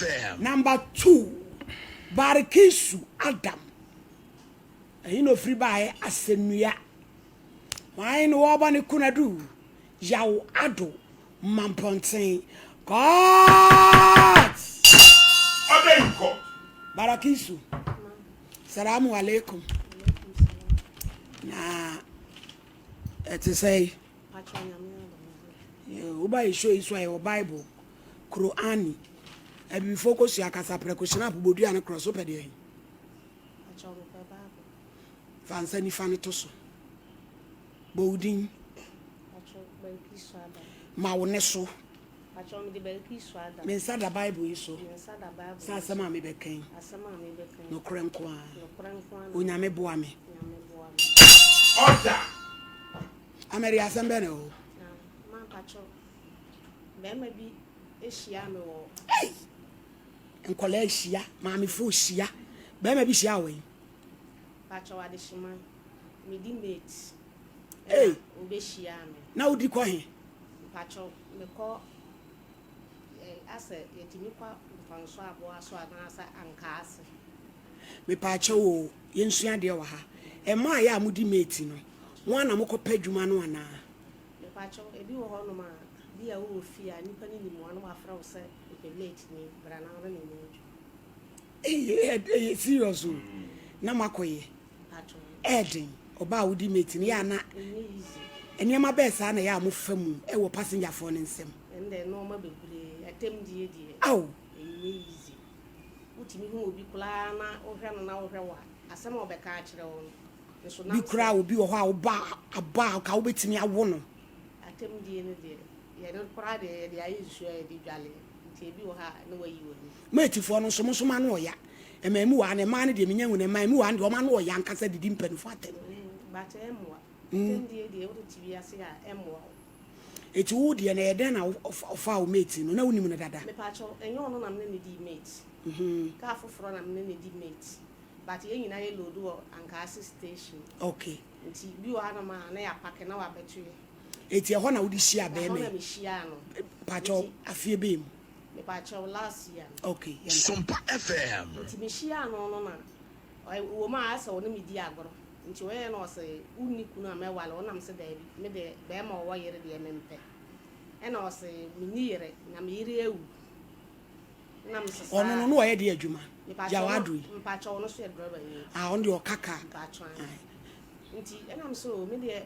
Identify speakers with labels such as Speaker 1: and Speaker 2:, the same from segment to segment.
Speaker 1: FM.
Speaker 2: Number 2, Barikisu Adam. You know free by Asenuya. Why no Wabani Kunadu? Yaw Ado Mamponte. God! Barakisu. Salamu alaikum. Na to say Uba show is why your Bible, Qur'ani. And we focus your casa precaution up Budia and cross over there. Fansani Fanitoso Bodin Mauneso. Mensa the Bible is so. Sasama me became. No crem qua. Unyame boame.
Speaker 1: Order.
Speaker 2: Ameri asembeno.
Speaker 3: Maybe a shiam or
Speaker 2: Nkole hia, maami fo hia. Be ma bi hia we.
Speaker 3: Pacho adishima. Me di mate.
Speaker 2: Hey,
Speaker 3: obe hia me.
Speaker 2: Na odi ko he.
Speaker 3: Pacho me ko ase yetimi kwa mfanso abo aso anasa ankase.
Speaker 2: Me pacho o, yensua de wa ha. E ma ya amudi mate no. Won na moko padwuma no ana.
Speaker 3: Me pacho ebi wo ho no ma dia wo fi a nipa ni mu anu afra wo se e mate ni brana na ni mu.
Speaker 2: Eh, serious o. Na makoye.
Speaker 3: Pacho.
Speaker 2: Eden, oba wudi mate ni ya na.
Speaker 3: Easy.
Speaker 2: Eniema be sa na ya amofamu e wo passenger for ne nsem.
Speaker 3: Ende no ma bebre atem die.
Speaker 2: Aw.
Speaker 3: Easy. Utimi hu obi kula na ohwe no na ohwe wa. Asem obeka a kire wo.
Speaker 2: Bi kura obi wo ho a oba aba ka wo betimi awo no.
Speaker 3: Atem die ne de. Ye no kura de ayi su e di dwale. Nti ebi wo ha na wayi wo ni.
Speaker 2: Mate for no so ma no ya. E ma mu wa ne ma ne de menyan wo ne ma mu wa ne o ma no ya nkasa didi mpanufo atem.
Speaker 3: But emwa. Atem die wo ti bi ase a emwa.
Speaker 2: Eti wo de na ye den na ofa wo mate no na wonim no dada.
Speaker 3: Me pa cho enyo no na me ne di mate. Ka foforo na me ne di mate. But ye nyina ye load wo ankase station.
Speaker 2: Okay.
Speaker 3: Nti bi wo ha na ma na ya pack na wa betu.
Speaker 2: Eti e ho na wo di hia be me.
Speaker 3: Na me hia no.
Speaker 2: Pacho afie be mu.
Speaker 3: Me pa cho last year.
Speaker 2: Okay.
Speaker 1: Sumpa FM.
Speaker 3: Nti me hia no na. Wo ma asa wo ne me di agoro. Nti we no se unni kunu amewale wonam se da bi me de be ma wo yere de mempe. E na o se me ni yere na me yere ewu. Na me se
Speaker 2: Ono no ye de adwuma. Ja wadui.
Speaker 3: Mpacha ono so e driver yi.
Speaker 2: Ah, on de okaka.
Speaker 3: Mpacha. Nti e na me so me de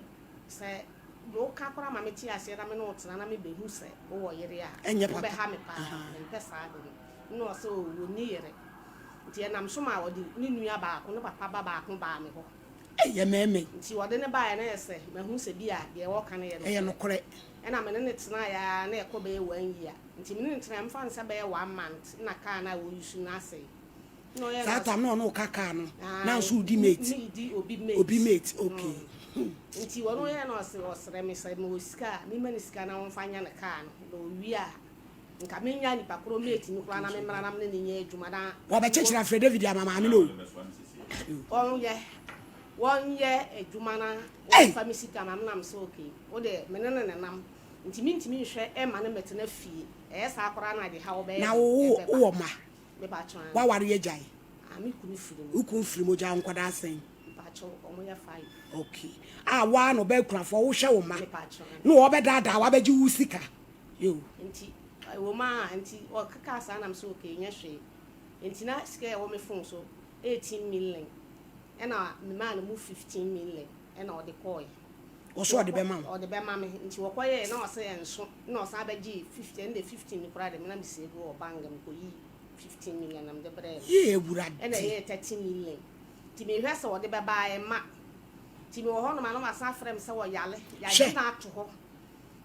Speaker 3: se do ka kora ma me ti ase na me no tena na me behu se wo yere a.
Speaker 2: Enye papa.
Speaker 3: Be ha me pa. Mpe sa de. No so wo ni yere. Nti e na me so ma wo de ni nua ba ko no papa ba ko ba me ho.
Speaker 2: Eye meme.
Speaker 3: Nti wo de ne ba na ese mehu se bi a de wo ka na ye no.
Speaker 2: Eye no kore.
Speaker 3: E na me ne tena ya na e ko be 1 year. Nti me ne tena mfa nsa be 1 month na ka na wo yusu na ase. No ya.
Speaker 2: Sa tam no kaka no. Na so di mate.
Speaker 3: Me di obi mate.
Speaker 2: Obi mate, okay.
Speaker 3: Nti wo no ya na osere me sai me osika, me mani sika na won fanya na ka no. No wi a nka me nya ni pakro mate ni kura na me mra na me ne nya adwuma da.
Speaker 2: Wo be chechira Fred David amama me no.
Speaker 3: One year adwuma na won fa me sika na nam so okay. Wo de me ne nam. Nti ntimi hwe e ma na mete na fie. E sa akora na de ha wo be.
Speaker 2: Na wo ma.
Speaker 3: Me ba twan.
Speaker 2: Wa ware ye jai.
Speaker 3: Ami kunu firi mu.
Speaker 2: Ukun firi mo ja nkwada asen.
Speaker 3: Ba twan omo ya 5.
Speaker 2: Okay. Ah, wa no be kurafo wo hwe wo ma.
Speaker 3: Me ba twan.
Speaker 2: No wo be dada wa be ji wo sika. Yo.
Speaker 3: Nti wo ma nti o kaka sa nam so okay nya hwe. Nti na sika wo me phone so 18 million. E na me ma no mu 15 million. E na o de koy.
Speaker 2: Wo so de be ma.
Speaker 3: O de be ma me nti wo koye na o se enso na o sa be gi 50 and the 15 ni kura de me na me se go o banga me ko yi 15 million am de bre.
Speaker 2: Ye ewura.
Speaker 3: E na ye 30 million. Ti me hwe se wo de be ba e ma. Ti me wo ho no ma no ma sa frem se wo yale. Ya de na ato ho.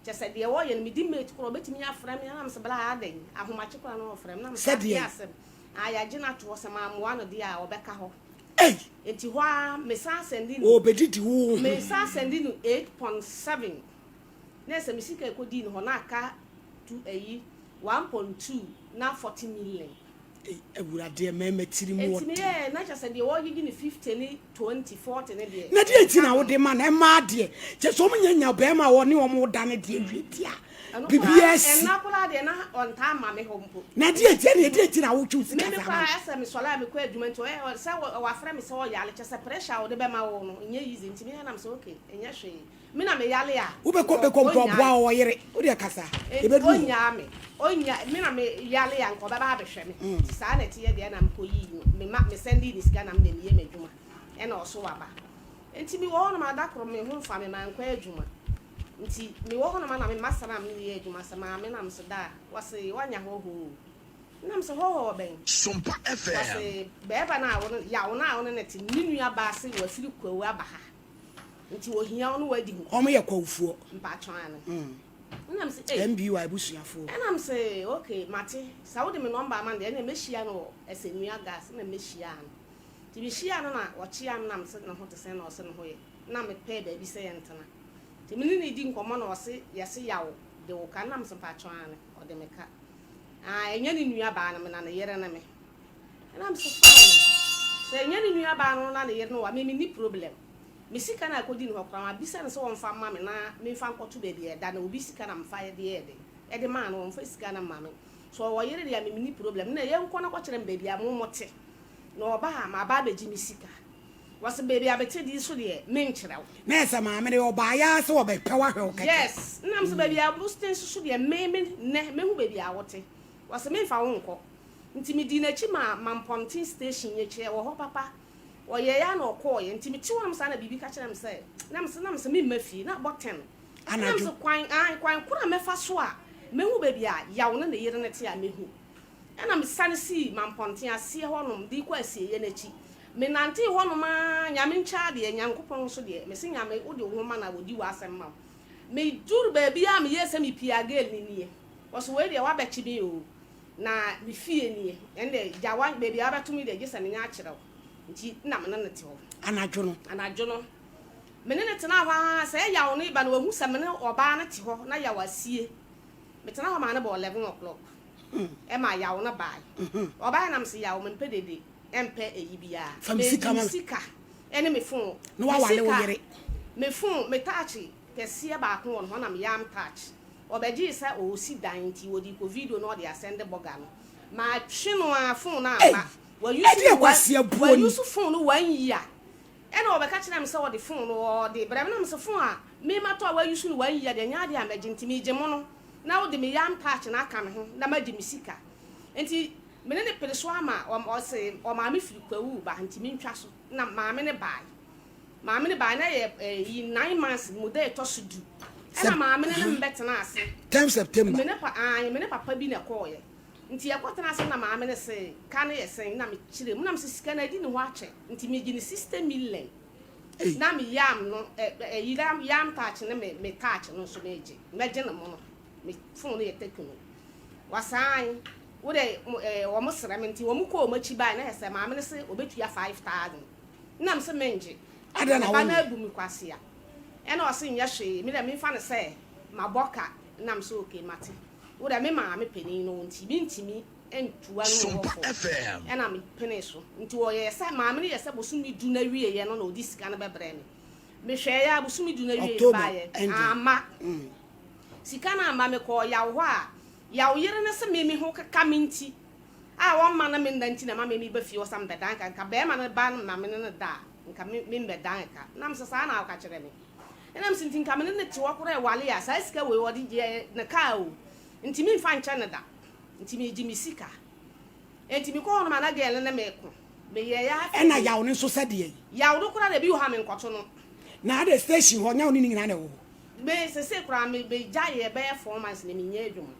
Speaker 3: Je se de wo ye no me di mate kuro betimi ya frem ya na me se bla ha den. Ahomache kura no frem na me se ya se. Aya je na ato ho se ma mo ano de a obeka ho.
Speaker 2: Hey!
Speaker 3: Enti hwa me sa sending
Speaker 2: O bedidi wo.
Speaker 3: me sa sending 8.7. Na se me sika ekodi no ho na aka 1.2 na 40 million.
Speaker 2: awurade mema tiri mu
Speaker 3: enti me na cha se de wo yigi ni 50 ni 20 40 ne de
Speaker 2: na de enti na wo de ma na ma de je so mo nyanya be ma wo ne wo mo da ne de dia BBS
Speaker 3: na kula de na on time ma me hompo
Speaker 2: na de enti na wo twu sika
Speaker 3: me kwa asa me sola me kwa adwuma nti o se wa fra me se wo yale che se pressure wo de be ma wo no nya easy nti me na me se okay enya hwe me na me yale a
Speaker 2: wo be ko boa wo yere wo de kasa e be du
Speaker 3: onya me na me yale a nko ba ba hwe me sa na tie de na me ko yi me ma me send this sika na me ye me adwuma e na o so wa ba nti mi wo no ma da kro me ho fa me man kwa adwuma nti me wo hono ma na me masara me ye adwuma sama me na me so da wase wanya ho na me so ho ben
Speaker 1: Sumpa FM
Speaker 3: wase be ba na wo ya wo na wo ne ti ninu aba ase wa firi kwawu aba ha nti wo hia wo no wadi ho
Speaker 2: o mo ye kwawufuo
Speaker 3: mpa twan na me se
Speaker 2: MBU abusuafo
Speaker 3: na me se okay mate sa wo de me number man de na me hia no esenua gas na me hia no ti bi hia no na wo chia na me se na ho te se na o se no ho ye na me pe ba bi se yentana ti mini ni di nkomo na ose yesi yawo de wo ka nam so pa twan o de meka enya ni nua ba na me na yere na me nam so fine se enya ni nua ba no na yere no wa me ni problem me sika na akodi ni hokra ma bisa na so won fa ma me na me fa nkoto ba bi e da na obi sika na mfa ye de ma na won fa sika na ma me so wo yere de me ni problem na ye nko na kwa kire m ba bi amomote na oba ma ba beji mi sika was baby abete di so de me nkyerɛw
Speaker 2: na esa ma me de oba ya so oba pewa hwe okaka
Speaker 3: yes nam so baby abustin so de me hu baby awote was me fa wo nkɔ nti me di na chi ma Mampontin station ye kye wo ho papa wo ye ya na okɔ ye nti me chi wonam sa na bibi ka kyerɛ m sɛ nam so me mafi na boten nam so kwan kura me fa so a me hu baby a yawo na yere ne te a me hu ɛna me sane si Mampontin asie hɔ nom di kwa asie ye na chi me nante ho no ma nyame ncha de nyankopon so de me se nyame wo de wo ma na wodi wa asem ma me dur ba bia me yese me piagel ni nie wo so we de wa ba chibi o na me fie nie ende jawa ba bia ba tumi de gisa ne nya akyerew nti na me na te ho anadwo no me ne te na ha se ya wo no ba na wahu se me ne oba na te ho na ya wasie me te na ho ma na ba 11 o'clock e ma ya wo na ba oba na me se ya wo me pedede empe eyibia sika ene me phone
Speaker 2: no wa wale wo yere
Speaker 3: me phone me touch kese ba ko won ho na me yam touch obeji se o si dan ti wodi ko video no de asend boga no ma twe no a phone na ma wa use phone no 1 year ene obeka kire me se wo de phone no de brem na me se phone a me ma to wa use no 1 year de nya de amagenti me gemo no na wo de me yam touch na aka me ho na ma di me sika enti me ne pele so ama o se o ma me firi kwawu ba ntimi ntwa so na ma me ne bai na ye 9 months mu de to so du e na ma me ne mbetena ase
Speaker 2: 10 September
Speaker 3: me ne papa bi na ko ye nti ye kwotena ase na ma me ne se ka ne ye sen na me kire mu na me se sika na di ne ho ache nti me gi ne 60 million na me yam no yam touch ne me touch no so me gi me je na mo no me phone ye tekno wasan wo de wo mo sere me nti wo mo ko o machi bai na hese ma me se obetua 5000 na me se menje
Speaker 2: ada na
Speaker 3: ba na abu mi kwase a e na o se nya hwe me de me fa ne se ma boka na me se okay mate wo de me ma me penin no nti bi ntimi entua no wo fo e na me penin so nti wo ye se ma me ne ye se bosumi du na wie ye no na odi sika na bebre me me hwe ya bosumi du na wie ba ye ama sika na ama me ko ya wo a ya wo yere na se me ho kaka minti a won ma na me ndanti na ma me ba fi wo sam da dan ka be ma na ba na me na da nka me be dan ka na me sa na aka kire me ena me sinti nka me ne ti wo kora e wale ya sa sika we wodi je na ka o nti me fa ncha na da nti me ji mi sika enti me ko no ma na gele na me ko me ye ya
Speaker 2: ena ya wo nso se de
Speaker 3: ya wo kora da bi wo ha me nkoto no
Speaker 2: na the station ho nya wo ni nyina na wo
Speaker 3: me se kora me be jaye be 4 months na me nya adwuma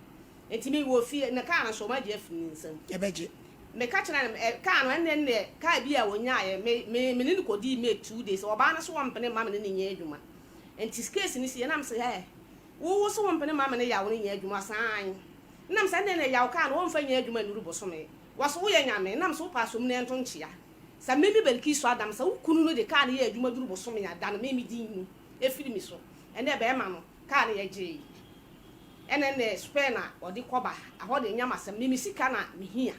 Speaker 3: enti me wo fie na ka na so ma je afini nsam
Speaker 2: e beje
Speaker 3: me ka kira ka no enne ka bi a wonya ye me ni ko di me 2 days oba na so wampene ma me ni nya adwuma enti case ni sie na me se he wo so wampene ma me ni ya wo ni nya adwuma san na me se enne ya wo ka no wo mfa nya adwuma nuru boso me wo so wo ya nya me na me so pa so me nto nchia sa me bi belki so adam sa wo kunu no de ka na ya adwuma duru boso me ya da no me mi di nu efiri mi so enne be ma no ka na ya je ene ne spare na odi koba ahode nyama sem mi sika na mi hia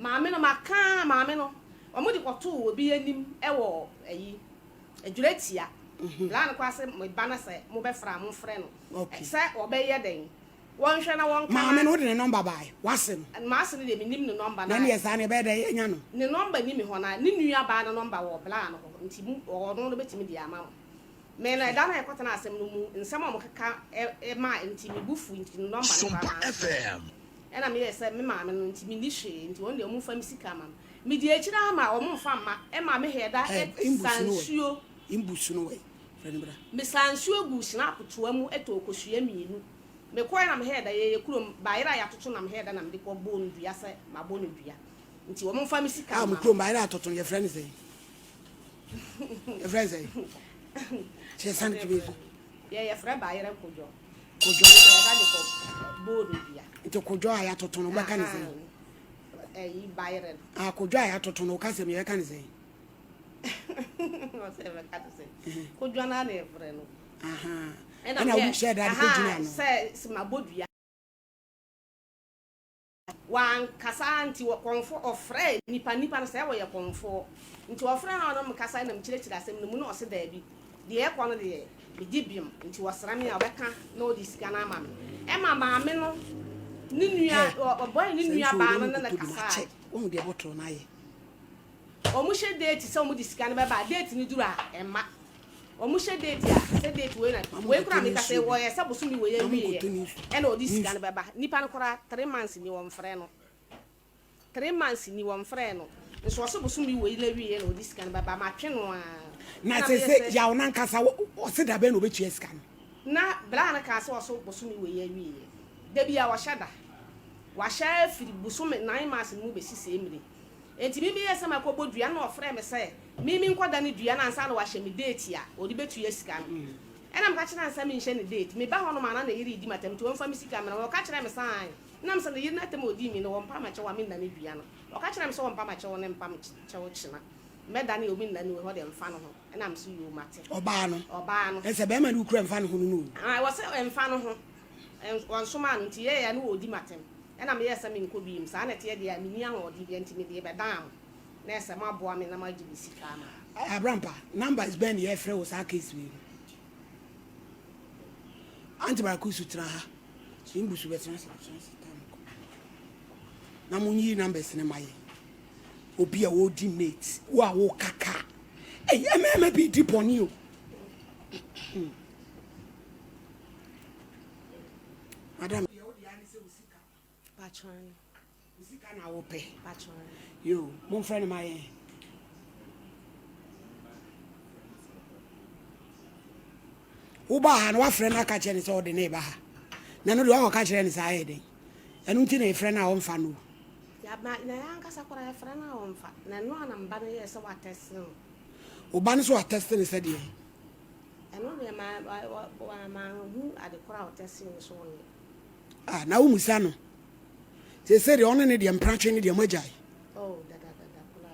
Speaker 3: maame no maka maame no omo di kwoto obi anim ewo ayi adwuretia lan kwa se mo ba na se mo be fra mo frɛ no se obeye den won hwe na won ka
Speaker 2: maame no de ne number bai wasem
Speaker 3: ma se de minim ne number na
Speaker 2: na ne sa ne be de nya no
Speaker 3: ne number ni mi ho na ne nua ba na number wo plan no nti mu no betimi di ama me na da na ekota na asem no mu nsem o mo keka ma nti mi bufu nti number no
Speaker 1: Sumpa FM
Speaker 3: ena me yese me maame no nti mi ni hwe nti won de mu fa mi sika ma me di ekira ma o mo fa ma e ma me heda sansuo
Speaker 2: imbusu no we friend bra
Speaker 3: me sansuo gu snap toa mu etokosua mienu me koy na me heda ye kurom baira ya toto na me heda na me de ko bonu dua se ma bonu dua nti wo mo fa mi sika ma
Speaker 2: me kurom baira toto ye friend say ye friend say che san ki be
Speaker 3: ye friend baira kojo
Speaker 2: ya
Speaker 3: da de ko bonu dua
Speaker 2: nti kojo aya toto no baka ne say
Speaker 3: yi baira
Speaker 2: kojo aya toto no ka se me ye ka ne say
Speaker 3: what's ever cat to say kojo na na e friend no
Speaker 2: aha and I share that kojo no
Speaker 3: say ma bodua wan kasa nti wo konfo ofre nipa na say wo ye konfo nti wo fre na no kasa na mkire asem no mu na o se da bi de e ko no de bidibim nti wo sra me a obeka na o di sika na ama me e ma maame no ni nua boy ni nua ba na kasa
Speaker 2: wo de botro na ye
Speaker 3: omu she date se omu di sika na ba date ni duru a ema omu she date a se date we na we kura me ka se wo ye se bosu mi we ye wi ye e na odi sika na ba nipa no kura 3 months ni wo mfre no 3 months ni wo mfre no nso so bosu mi we ile wi ye na odi sika na ba ma twe no a
Speaker 2: na se ya wona nkasa o se da be no be tue sika no
Speaker 3: na bla na ka se so bosu mi we ye wi ye da bia wa shada wa sha firi bosu mi 9 months ni mu be sisi emire enti bibi yesa makobo dua na ofre me se mimi nkoda ne dua na ansa na wa hye me date ya odi betu ya sika no ena mka kire ansa me nhye ne date me ba ho no mana na yiri di matam to wonfa me sika me na wo ka kire me san na me se ne yiri na tem odi mi no wonpa ma che wa me na ne dua no wo ka kire me se wonpa ma che wo ne mpa ma che wo china me da ne obi na ne ho de mfa no ho ena me se yo mate oba no
Speaker 2: ese be ma ne ukura mfa no ho no
Speaker 3: wo se mfa no ho won soma no ti ye ya ne odi matam ena me yesa me nko bi sa na te dia me ni ahodi bi ntimi de be down na ese ma boa me na ma gi bisika ma
Speaker 2: abrampa number is ben ye frɛ wo sa case we anti ba ku sutra ha imbusu be trans na munyi numbers ne maye obi a wo di mate wo a wo kaka me bi di poni o madam
Speaker 3: patron
Speaker 2: usika na wo pe
Speaker 3: patron
Speaker 2: yo mon friend my uba ha no friend aka che ni so de ne ba ha na no de wa ka che ni sa he de enu nti na friend na wo mfa no
Speaker 3: ya ba na ya nkasa kwara ya friend na wo mfa na no na mba ne se wa test no
Speaker 2: uba ni so wa test ni se de
Speaker 3: enu de ma hu ade kwara wa test ni so ni
Speaker 2: na wo musa no se de ono ne de mpratwe ne de magai
Speaker 3: oh da kula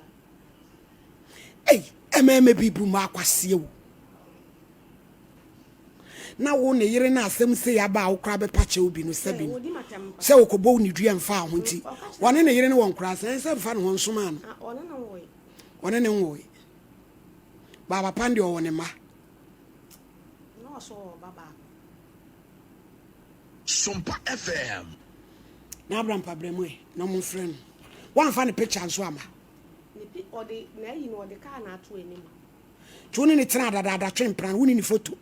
Speaker 2: ememe bibu ma akwase wo na wo ne yire na asem se ya ba wo kra be pache obi no sabi se wo ko bo ni dua mfa ho nti wone ne yire ne won kra se mfa no ho nsoma no one ne wo baba pande o wone ma
Speaker 3: no so baba
Speaker 1: Sumpa FM
Speaker 2: na abram pabremu na mo frɛ no wan fa ne picture nso ama
Speaker 3: ne odi na yi no odi ka na ato enim
Speaker 2: tuni ne tena dada twen pran woni ni photo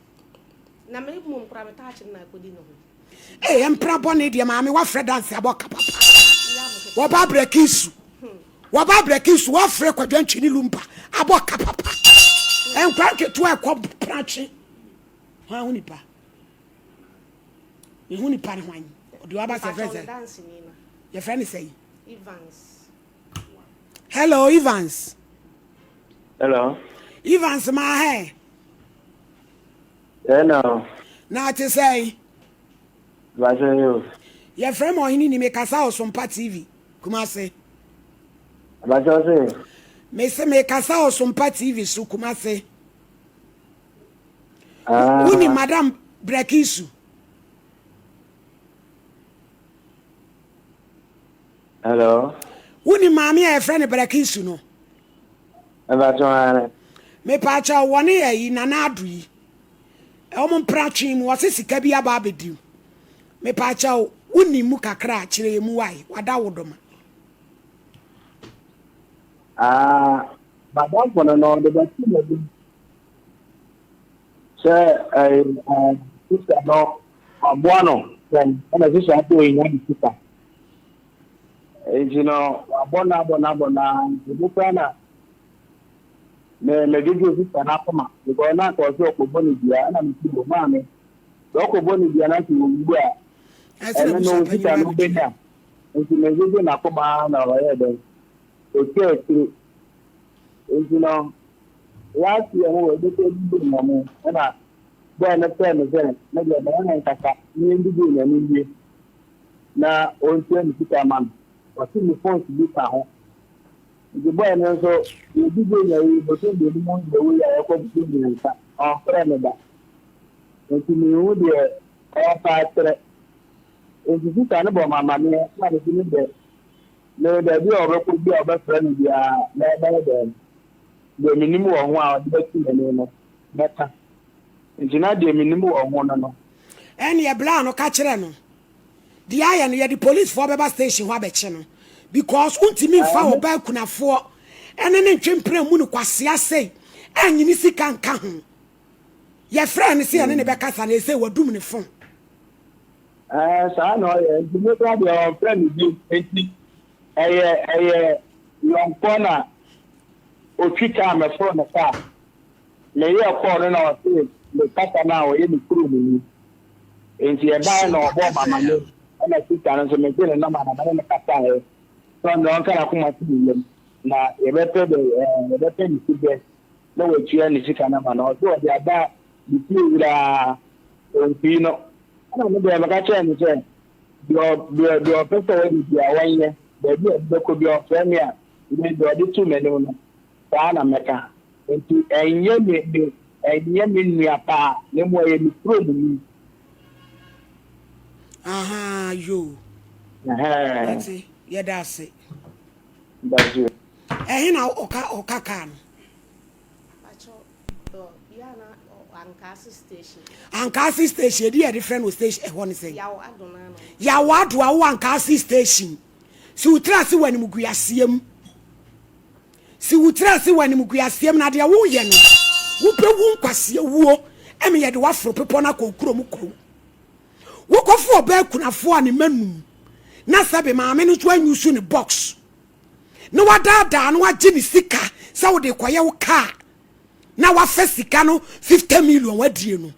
Speaker 3: na me mu mkra beta achi na akodi no
Speaker 2: empra bone de maame wa frɛ dance aboka papa wo ba brekisu wa frɛ kwadwantwi ni lumpa aboka papa enkwa keto ekɔ prache ha woni pa e huni pa ne hwan odi wa ba se frɛ
Speaker 3: dance ni na
Speaker 2: your friend say
Speaker 3: Evans.
Speaker 2: Hello Evans.
Speaker 4: Hello.
Speaker 2: Evans ma he.
Speaker 4: No.
Speaker 2: Na te say.
Speaker 4: What's you?
Speaker 2: Your friend mo hini ni me kasa o Sumpa TV. Kumase.
Speaker 4: What's you?
Speaker 2: Me se me kasa o Sumpa TV su Kumase. Uni madam Brekisu.
Speaker 4: Hello.
Speaker 2: Wuni maame a friend Brekisu no.
Speaker 4: Ebacho
Speaker 2: Me pacha wone yi na na adu yi. E o mo pratwe mu wo se sika bi aba abedi. Me pacha wuni mu kakra kire mu wai wada wodoma.
Speaker 4: Madam kono no de ba ti le. Se sister no abuano then ana sister ato yin na sister. You know, abona the pana me give sister na koma because na ko so ko boni dia na mi ti bo ma me. So ko boni dia na ti wo gbu a. No sister no be na. Nti me give na koma na wa ye de. Okay, you know, last year we did a moment, and I then a friend again, maybe a man and Kaka, me and the good and India. Now, on 20 man, or see the phone to be found. The boy and so you do the moon the way I come to you or friend of that. And to me, would be all 5 threats. If you see kind of my money, what is in there? No, the idea of could be our best friend, they are better than the minimum of 1 hour, the name better. And you know, the minimum of 1 hour.
Speaker 2: And ye blan or catch no. The iron ye the police for Baba station Wabechano. Because ultimate foul back kuna for and then chimpre munu kwasia say, and you see can come. Your friend see and Rebecca and they say, what do me phone?
Speaker 4: So I know, you know, your friend is a young corner or 3 times a phone a car. Lay your corner in our field, the papa now in the crew. And she had buying or bomb my name. And I sit down and maintain a number of the Qatar. So I'm not going to come to them. Now, a better the best. No way to any chicken man or so they are back. The two Pino. I don't know if I can say your person will be a 1 year. There could be a premier. You may do 2 million. Sana Mecca. Into a Yemen near pa, no more any problem.
Speaker 2: Aha, you.
Speaker 4: That's
Speaker 2: it. Yeah, that's it.
Speaker 4: That's it.
Speaker 2: Eh, now, Oka can. Ankasi station, dear different station. I want to say, ya what do I want Ankasi station? Si utrasi when Muguasium. Si utrasi when Muguasium, Nadia Wuyan. Wupe Wunkwasi wo, Emmy had wafro pepona kokromuko. Woke off for bear kuna for any menu. Nasabe ma minute when you soon a box. No wada no wa Jimmy Sika, so de kwaya car. Now wa first sikano 50 million wadie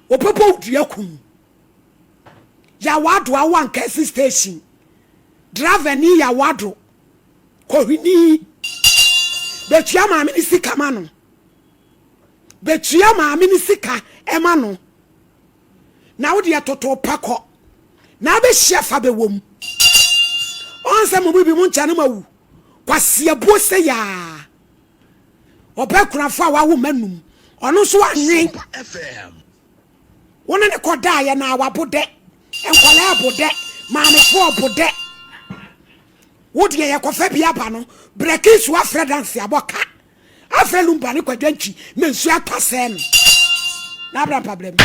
Speaker 2: o popo duakum ya wado a wan kasi station driver ni ya wado ko hini betua ma me sika ma no betua ma me sika e ma no na wo de atoto pako na be hia be wom onse mo bibi mu ncha na mawu kwase abo se ya obekura fa wa wo manum ono so anwen
Speaker 1: FM
Speaker 2: wona ne koda ya na awabode enkwale abode maame fo abode wodi ye kofa bia ba no breakis wa fredance aboka afrelumba ne kwadwanchi mensu atase no na bra problem